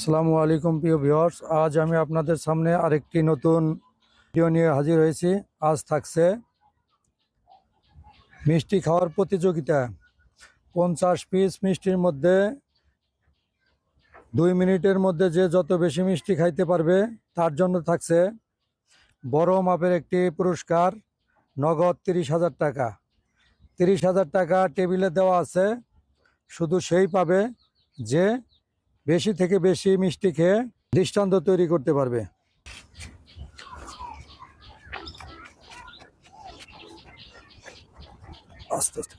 আসসালামু আলাইকুম প্রিয় ভিউয়ার্স, আজ আমি আপনাদের সামনে আরেকটি নতুন ভিডিও নিয়ে হাজির হয়েছি। আজ থাকছে মিষ্টি খাওয়ার প্রতিযোগিতা। 50 পিস মিষ্টির মধ্যে 2 মিনিটের মধ্যে যে যত বেশি মিষ্টি খাইতে পারবে তার জন্য থাকছে বড় মাপের একটি পুরস্কার, নগদ 30,000 টাকা। 30,000 টাকা টেবিলে দেওয়া আছে, শুধু সেই পাবে যে বেশি থেকে বেশি মিষ্টি খেয়ে দৃষ্টান্ত তৈরি করতে পারবে। আস্তে আস্তে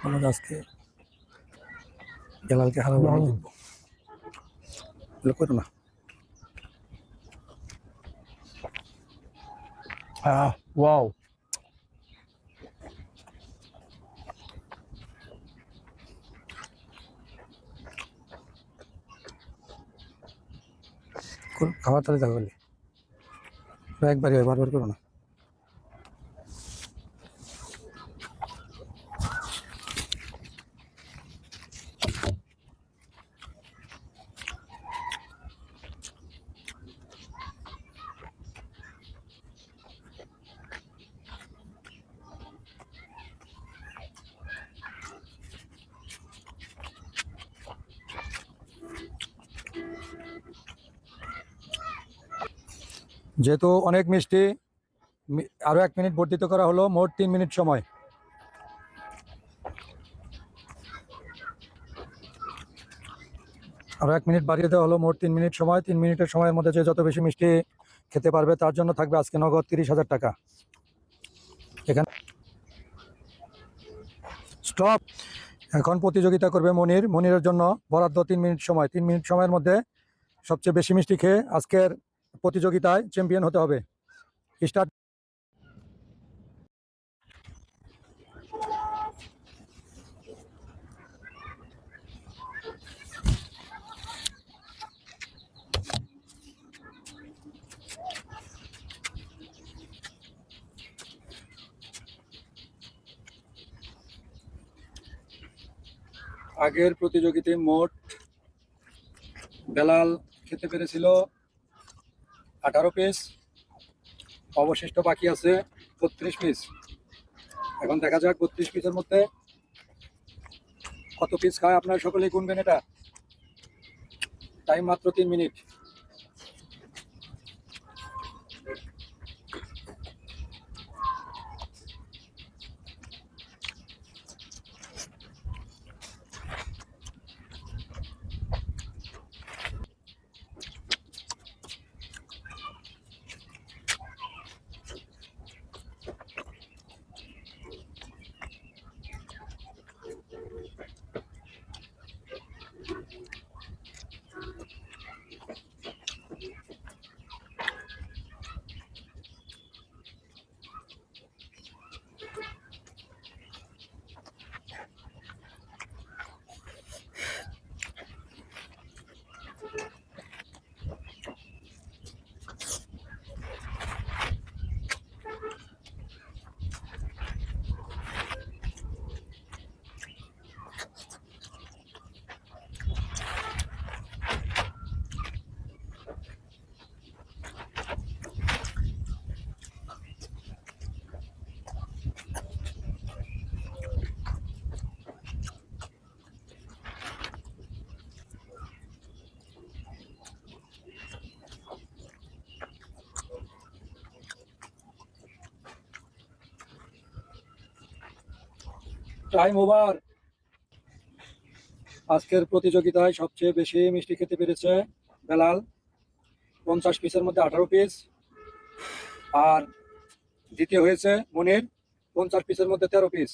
আমরা আজকে বেলালকে হারাবো, জিতবো করো না। ওয়াও, খাবার তাহলে যাবে একবারই হয়, বারবার করো না। যেহেতু অনেক মিষ্টি, আরো 1 মিনিট বর্ধিত করা হলো, মোট 3 মিনিট সময়। আরো 1 মিনিট বাড়িয়ে দেওয়া হলো, মোট 3 মিনিট সময়। 3 মিনিটের সময়ের মধ্যে যে যত বেশি মিষ্টি খেতে পারবে তার জন্য থাকবে আজকে নগদ 30,000 টাকা। এখানে স্টপ। এখন প্রতিযোগিতা করবে মনিরের জন্য বরাদ্দ 3 মিনিট সময়। 3 মিনিট সময়ের মধ্যে সবচেয়ে বেশি মিষ্টি খেয়ে আজকের প্রতিযোগিতায় চ্যাম্পিয়ন হতে হবে। স্টার্ট। আগের প্রতিযোগিতায় মোট বেলাল খেতে পেরেছিল 18 পিস, অবশিষ্ট বাকি আছে 32 পিস। এখন দেখা যাক 32 পিসের মধ্যে কত পিস খায়। আপনারা সকলেই গুনবেন এটা। টাইম মাত্র 3 মিনিট। Time over. আজকের প্রতিযোগিতায় সবচেয়ে বেশি মিষ্টি খেতে পেরেছে বেলাল, 50 পিসের মধ্যে 18 পিস। আর দ্বিতীয় হয়েছে মনির, 50 পিসের মধ্যে 13 পিস।